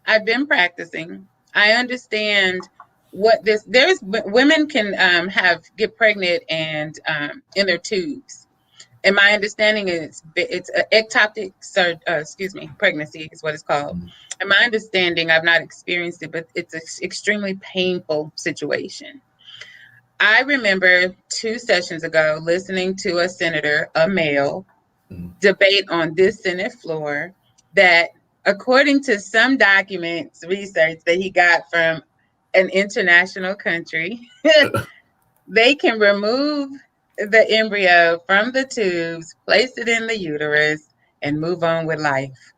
I've been practicing. I understand what this. There's women can get pregnant and in their tubes. And my understanding is it's an ectopic, pregnancy is what it's called. And my understanding, I've not experienced it, but it's an extremely painful situation. I remember 2 sessions ago listening to a senator, a male, debate on this Senate floor that, according to some documents, research that he got from an international country, they can remove the embryo from the tubes, place it in the uterus, and move on with life.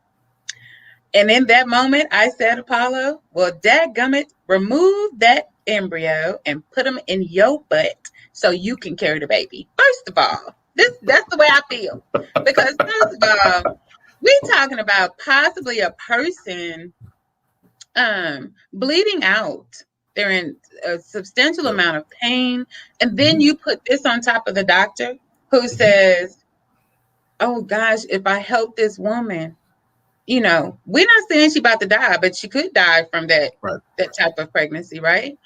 And in that moment, I said, Apollo, well, dadgummit, remove that embryo and put them in your butt so you can carry the baby. First of all, that's the way I feel. Because first of all, we're talking about possibly a person bleeding out. They're in a substantial amount of pain. And then you put this on top of the doctor who says, oh gosh, if I help this woman, we're not saying she's about to die, but she could die from that type of pregnancy, right?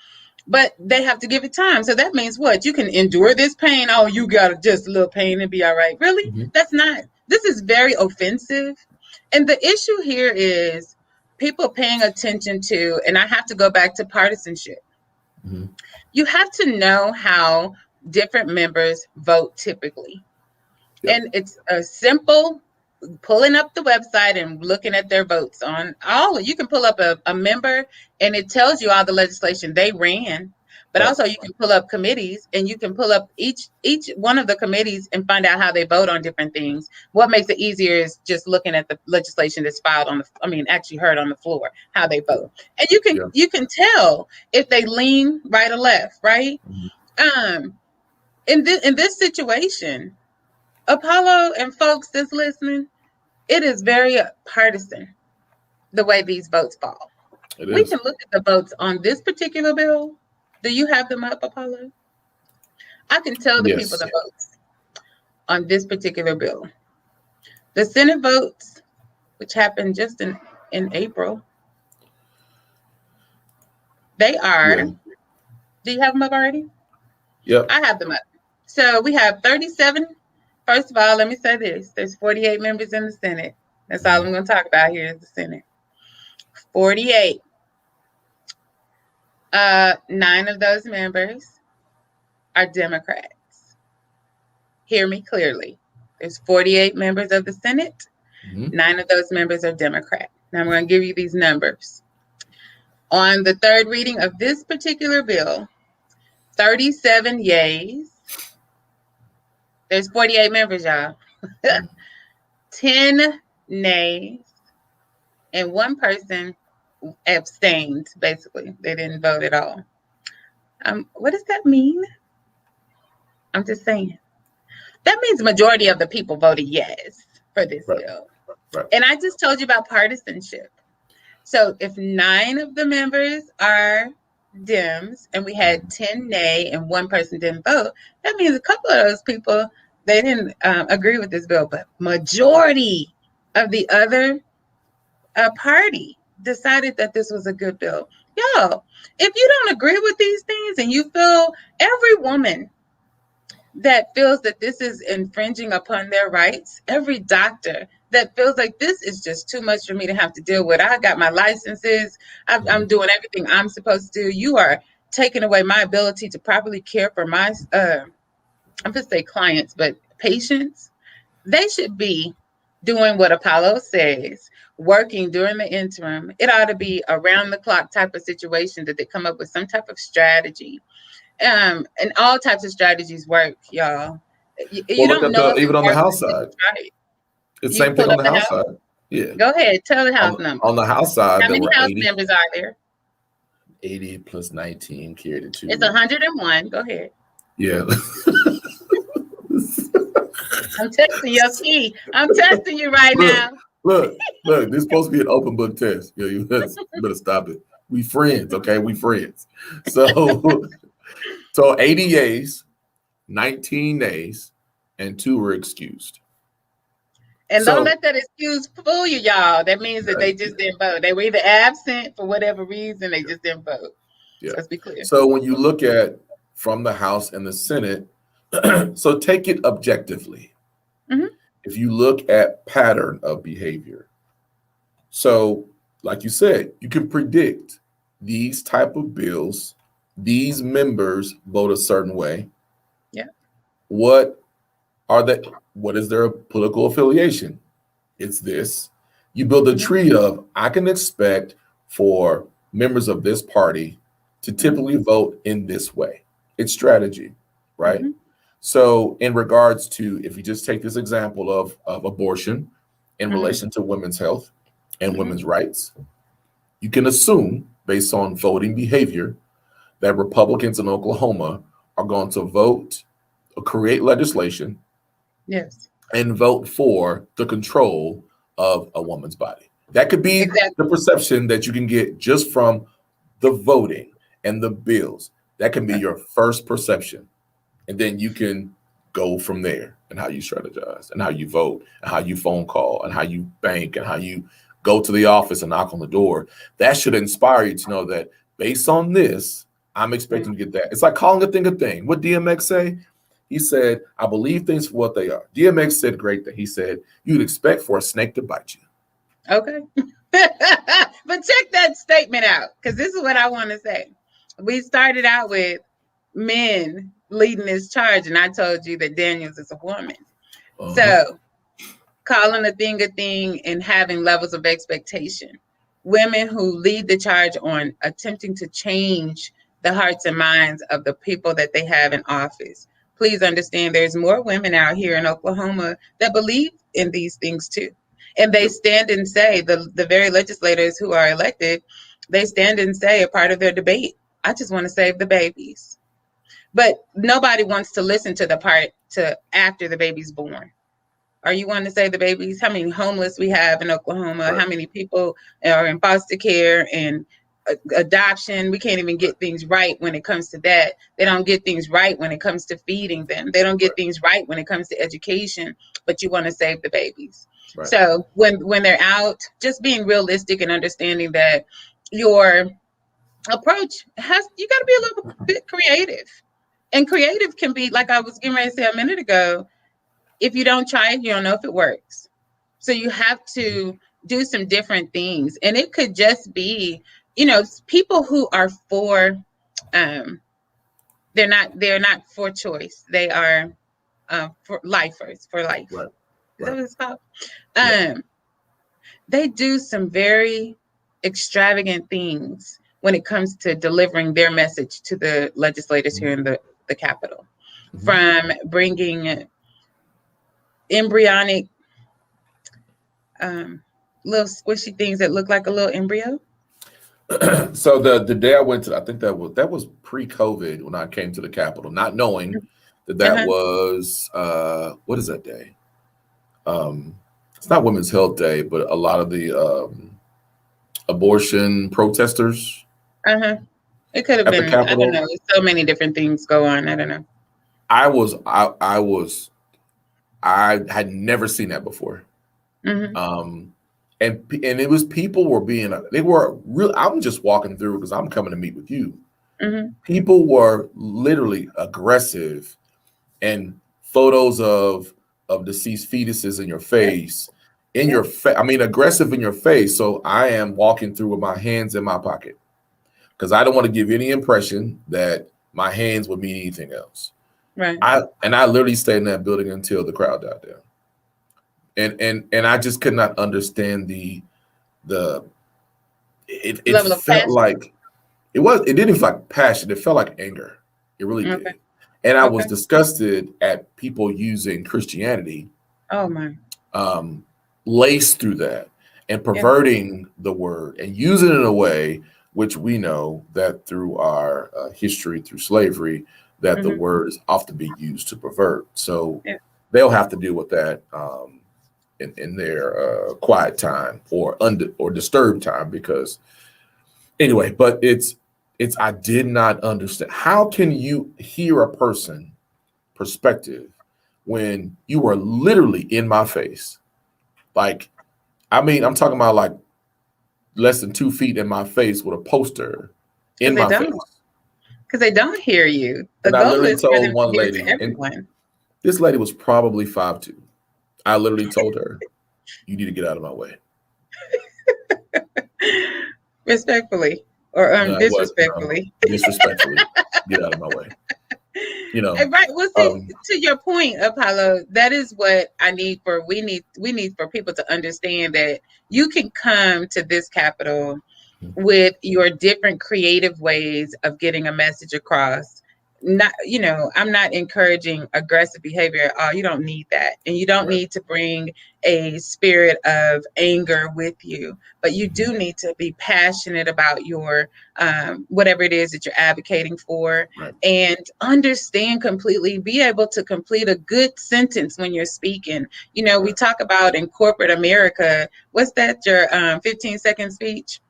But they have to give it time. So that means what? You can endure this pain. Oh, you got just a little pain and be all right. Really? This is very offensive. And the issue here is people paying attention to, and I have to go back to partisanship. You have to know how different members vote typically. And it's a simple pulling up the website and looking at their votes on you can pull up a member and it tells you all the legislation they ran, but also you can pull up committees and you can pull up each one of the committees and find out how they vote on different things. What makes it easier is just looking at the legislation that's filed actually heard on the floor, how they vote. And you can tell if they lean right or left, right? In this situation, Apollo and folks that's listening, it is very partisan, the way these votes fall. We can look at the votes on this particular bill. Do you have them up, Apollo? I can tell the people the votes on this particular bill. The Senate votes, which happened just in April, they are, do you have them up already? Yep. I have them up. So we have 37. First of all, let me say this. There's 48 members in the Senate. That's all I'm going to talk about here is the Senate. 48. 9 of those members are Democrats. Hear me clearly. There's 48 members of the Senate. 9 of those members are Democrat. Now I'm going to give you these numbers. On the third reading of this particular bill, 37 yays. There's 48 members, y'all. 10 nays, and 1 person abstained, basically. They didn't vote at all. What does that mean? I'm just saying. That means majority of the people voted yes for this bill. And I just told you about partisanship. So if 9 of the members are Dems and we had 10 nay and 1 person didn't vote, that means a couple of those people, they didn't agree with this bill, but majority of the other party decided that this was a good bill. Y'all, if you don't agree with these things and you feel, every woman that feels that this is infringing upon their rights, every doctor that feels like this is just too much for me to have to deal with. I got my licenses. I'm doing everything I'm supposed to do. You are taking away my ability to properly care for my, I'm going to say clients, but patients. They should be doing what Apollo says, working during the interim. It ought to be around the clock type of situation that they come up with some type of strategy. And all types of strategies work, y'all. You don't know even on the House side. Right. It's the same thing on the House side. Yeah. Go ahead. Tell the House number. On the House side, how many House members are there? 80 plus 19 carried to 2. It's 101. Go ahead. Yeah. I'm testing your key. I'm testing you right now. Look, Look, this is supposed to be an open book test. You better stop it. We friends, okay? We friends. So, so 80 yeas, 19 nays, and 2 were excused. And don't So, let that excuse fool you, y'all. That means that they just didn't vote. They were either absent for whatever reason, they just didn't vote. yeah. Let's be clear. So when you look at from the House and the Senate, so take it objectively. Mhm. If you look at pattern of behavior, so like you said, you can predict these type of bills, these members vote a certain way. Yeah. What are they? What is their political affiliation? It's this. You build a tree of, I can expect for members of this party to typically vote in this way. It's strategy, right? Mm-hmm. So in regards to, if you just take this example of abortion in relation to women's health and women's rights, you can assume based on voting behavior that Republicans in Oklahoma are going to vote or create legislation Yes. and vote for the control of a woman's body. That could be the perception that you can get just from the voting and the bills. That can be your first perception. And then you can go from there and how you strategize and how you vote and how you phone call and how you bank and how you go to the office and knock on the door. That should inspire you to know that based on this, I'm expecting to get that. It's like calling a thing a thing. What DMX say? He said, I believe things for what they are. DMX said great thing. He said, you'd expect for a snake to bite you. Okay. But check that statement out, because this is what I want to say. We started out with men leading this charge, and I told you that Daniels is a woman. So calling a thing and having levels of expectation. Women who lead the charge on attempting to change the hearts and minds of the people that they have in office. Please understand there's more women out here in Oklahoma that believe in these things too. And they stand and say, the very legislators who are elected, they stand and say a part of their debate, I just want to save the babies. But nobody wants to listen to the part to after the baby's born. Are you wanting to save the babies? How many homeless we have in Oklahoma? How many people are in foster care and adoption? We can't even get things right when it comes to that. They don't get things right when it comes to feeding them. They don't get things right when it comes to education, but you want to save the babies. Right. So when they're out, just being realistic and understanding that your approach you got to be a little bit creative. And creative can be, like I was getting ready to say a minute ago, if you don't try it, you don't know if it works. So you have to do some different things. And it could just be, people who are for, they're not for choice. They are for lifers, for life. Right. Is that what it's called? They do some very extravagant things when it comes to delivering their message to the legislators here in the Capitol. From bringing embryonic little squishy things that look like a little embryo. So the day I went to, I think that was pre-COVID when I came to the Capitol, not knowing that was what is that day? It's not Women's Health Day, but a lot of the abortion protesters. It could have been. I don't know. So many different things go on. I don't know. I had never seen that before. And it was people were they were real. I'm just walking through because I'm coming to meet with you. People were literally aggressive, and photos of deceased fetuses in your face, aggressive in your face. So I am walking through with my hands in my pocket because I don't want to give any impression that my hands would mean anything else. Right. I literally stayed in that building until the crowd died down. And I just could not understand it level of felt passion. like it didn't feel like passion, it felt like anger. It really did. And I was disgusted at people using Christianity laced through that and perverting the word and using it in a way which we know that through our history through slavery that the word is often being used to pervert. So they'll have to deal with that in their quiet time or disturbed time. Because anyway, but it's I did not understand, how can you hear a person perspective when you were literally in my face? Like, I mean, I'm talking about like less than 2 feet in my face with a poster in Because they my face. don't. Because they don't hear you. The And I goal literally is for told them to one hear lady, to and everyone. this lady was probably 5'2". I literally told her, "You need to get out of my way." Respectfully or No, it was disrespectfully. disrespectfully, get out of my way. You know, Right. Well, see, um, to your point, Apollo, that is what I need for we need for people to understand that you can come to this capital with your different creative ways of getting a message across. Not, I'm not encouraging aggressive behavior at all. You don't need that. And you don't right. need to bring a spirit of anger with you, but you Mhm. do need to be passionate about your whatever it is that you're advocating for, Right. and understand completely, be able to complete a good sentence when you're speaking. We Right. talk about in corporate America, what's that, your 15-second speech?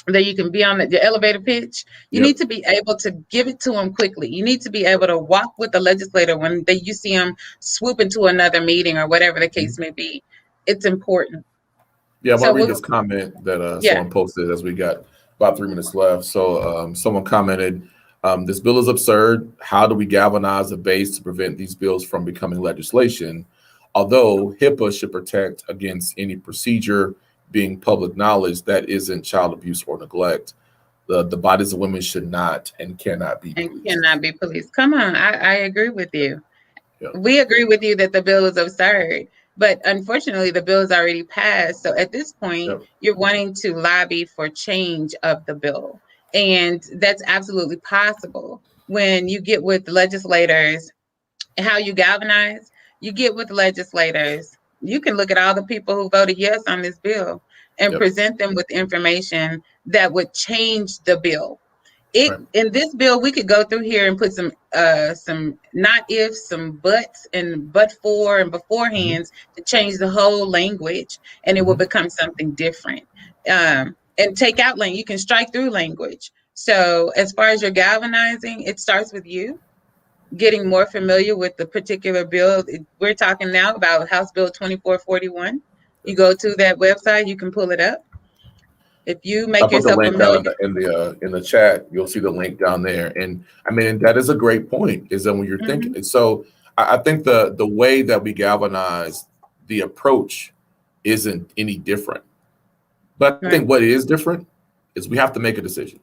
That you can be on the elevator pitch. You Yep. need to be able to give it to them quickly. You need to be able to walk with the legislator when you see them swoop into another meeting or whatever the Mhm. case may be. It's important. Yeah, I want So to read this comment that yeah, someone posted as we got about 3 minutes left. So someone commented, "This bill is absurd. How do we galvanize a base to prevent these bills from becoming legislation? Although HIPAA should protect against any procedure being public knowledge that isn't child abuse or neglect. The bodies of women should not and cannot be and policed." cannot be policed. Come on, I agree with you. Yeah. We agree with you that the bill is absurd, but unfortunately, the bill is already passed. So at this point, Yep. you're wanting to lobby for change of the bill. And that's absolutely possible when you get with legislators. How you galvanize, you get with legislators. You can look at all the people who voted yes on this bill and Yep. present them with information that would change the bill. It Right. in this bill, we could go through here and put some not ifs, some buts, and but for and Hmm. beforehands to change the whole language, and it will Hmm. become something different. And take out language. You can strike through language. So as far as your galvanizing, it starts with you getting more familiar with the particular bill. We're talking now about House Bill 2441. You go to that website, you can pull it up. If you I make put the yourself link down familiar. in the chat. You'll see the link down there, and I mean that is a great point. Is that when you're Mhm. thinking? So I think the way that we galvanize the approach isn't any different. But I think Right, what is different is we have to make a decision.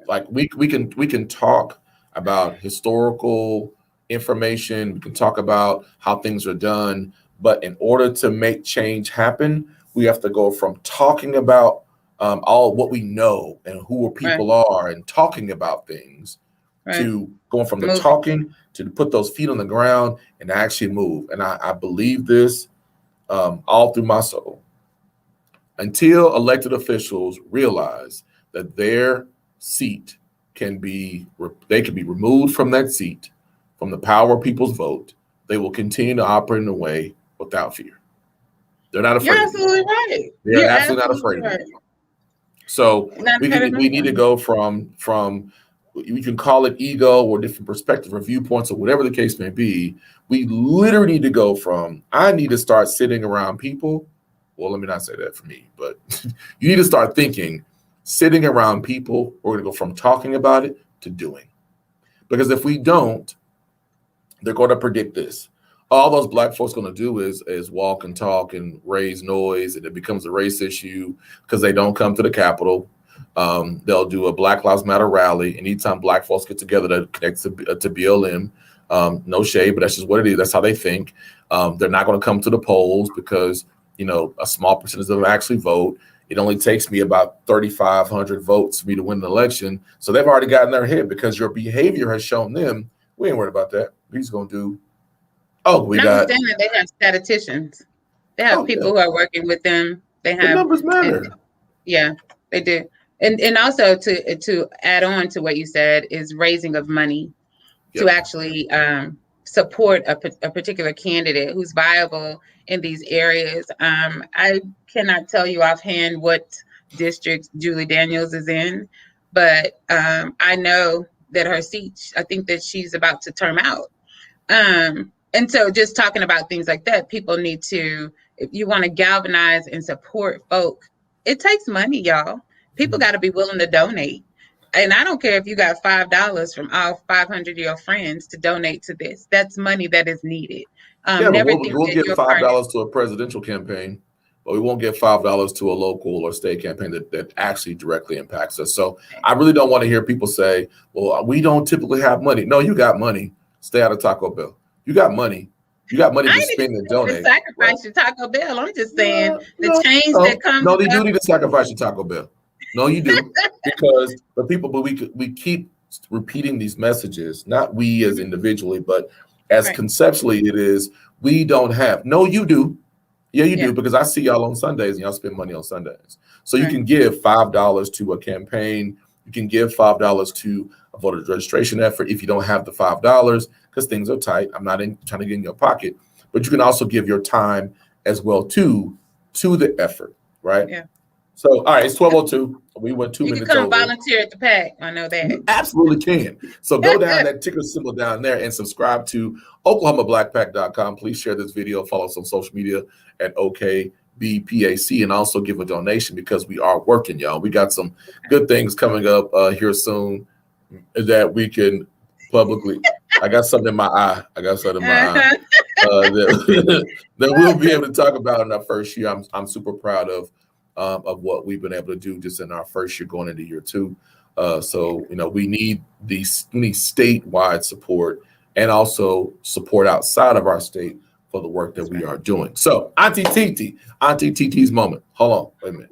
Like we can talk about historical information. We can talk about how things are done, but in order to make change happen, we have to go from talking about all what we know and who our right, people are and talking about things right. to going from the Moving. talking to put those feet on the ground and actually move. And I believe this all through my soul. Until elected officials realize that their seat they can be removed from that seat from the power of people's vote, they will continue to operate in a way without fear. They're not You're afraid of you. absolutely right. They're You're absolutely not absolutely afraid of you. right. So Not afraid of we need to nothing. go from we can call it ego or different perspectives or viewpoints or whatever the case may be. We literally need to go from I need to start sitting around people. Well, let me not say that for me, but you need to start thinking, sitting around people. We're going to go from talking about it to doing. Because if we don't, they're going to predict this. All those black folks going to do is walk and talk and raise noise, and it becomes a race issue because they don't come to the Capitol. They'll do a Black Lives Matter rally. Anytime black folks get together to connect to BLM, no shade, but that's just what it is. That's how they think. They're not going to come to the polls because a small percentage of them actually vote. It only takes me about 3,500 votes for me to win an election. So they've already gotten their head because your behavior has shown them we ain't worried about that. He's going to do. Oh, we got. Notwithstanding, they have statisticians. They have Oh yeah, people who are working with them. They the have, numbers and matter. yeah, they do. And also to add on to what you said is raising of money to Yep. actually support a particular candidate who's viable in these areas. I cannot tell you offhand what district Julie Daniels is in, but I know that her seat, I think that she's about to term out. And so just talking about things like that, people need to, if you want to galvanize and support folk, it takes money, y'all. People got to be willing to donate. And I don't care if you got $5 from all 500 of your friends to donate to this. That's money that is needed. Yeah, but Never we'll think that give your $5 to a presidential campaign, but we won't give $5 to a local or state campaign that actually directly impacts us. So I really don't want to hear people say, well, we don't typically have money. No, you got money. Stay out of Taco Bell. You got money. You got money to spend and donate. Sacrifice your Taco Bell. I'm just saying the change that comes. No, you do need to sacrifice your Taco Bell. No, you do, because the people. But we keep repeating these messages, not we as individually, but as conceptually, it is we don't have. No, you do. Yeah, you do, because I see y'all on Sundays and y'all spend money on Sundays. So you can give $5 to a campaign. You can give $5 to a voter registration effort if you don't have the $5, because things are tight. I'm not trying to get in your pocket, but you can also give your time as well to the effort, right? Yeah. So, all right, it's 12:02. We went 2 minutes over. You can come volunteer at the PAC. I know that. You absolutely can. So go down that ticker symbol down there and subscribe to OklahomaBlackPac.com. Please share this video. Follow us on social media at OKBPAC, and also give a donation, because we are working, y'all. We got some good things coming up here soon that we can publicly. I got something in my eye. That we'll be able to talk about in our first year. I'm super proud of what we've been able to do just in our first year going into year 2. So we need statewide support, and also support outside of our state for the work that we are doing. So Auntie TT's moment. Hold on, wait a minute.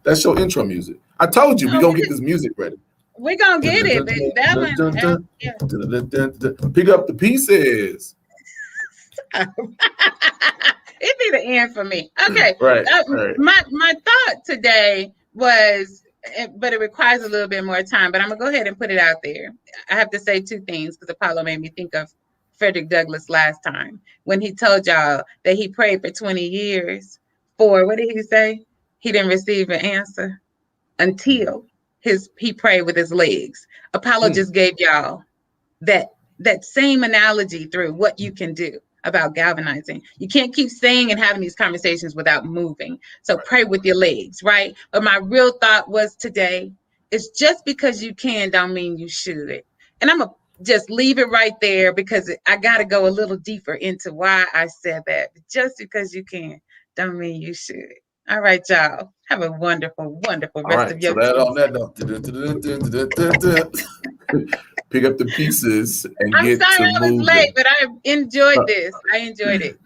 That's your intro music. I told you we're gonna get this music ready. We're gonna get it. That one, pick up the pieces. It'd be the end for me. Okay. Right. My thought today was, but it requires a little bit more time, but I'm gonna go ahead and put it out there. I have to say 2 things, because Apollo made me think of Frederick Douglass last time when he told y'all that he prayed for 20 years for, what did he say? He didn't receive an answer until he prayed with his legs. Apollo just gave y'all that same analogy through what you can do about galvanizing. You can't keep saying and having these conversations without moving. So pray with your legs, right? But my real thought was today, it's just because you can don't mean you should. And I'm going to just leave it right there, because I got to go a little deeper into why I said that. Just because you can don't mean you should. All right, y'all. Have a wonderful, wonderful rest of your day. On that note, pick up the pieces and get to moving. I'm sorry I was late, but I enjoyed this. I enjoyed it.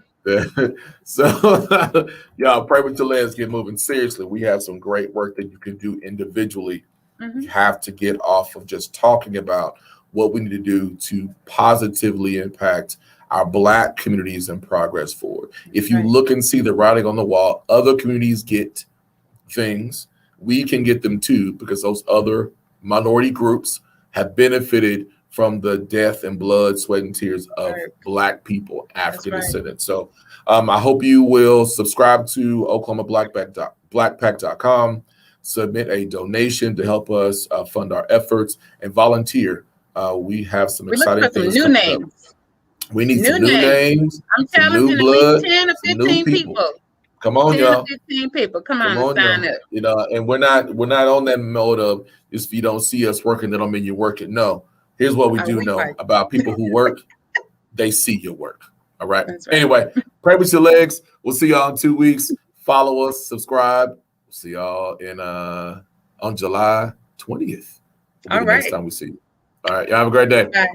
So, y'all, pray with your legs, get moving. Seriously, we have some great work that you can do individually. You have to get off of just talking about what we need to do to positively impact our Black communities and progress forward. If you look and see the writing on the wall, other communities get things, we can get them too, because those other minority groups have benefited from the death and blood, sweat, and tears of Black people, African descendants. So I hope you will subscribe to OklahomaBlackPac.com, submit a donation to help us fund our efforts, and volunteer. We have some exciting things. New names. We need some new names. I'm challenging at least 10 or 15 people. Come on, 10 y'all. or 15 people. Come on, sign up. And we're not on that mode of, if you don't see us working, that don't mean you're working. No. Here's what we do know about people who work. They see your work. All right. Anyway, pray with your legs. We'll see y'all in 2 weeks. Follow us, subscribe. We'll see y'all in on July 20th. All right. Next time we see you. All right. Y'all have a great day. Bye.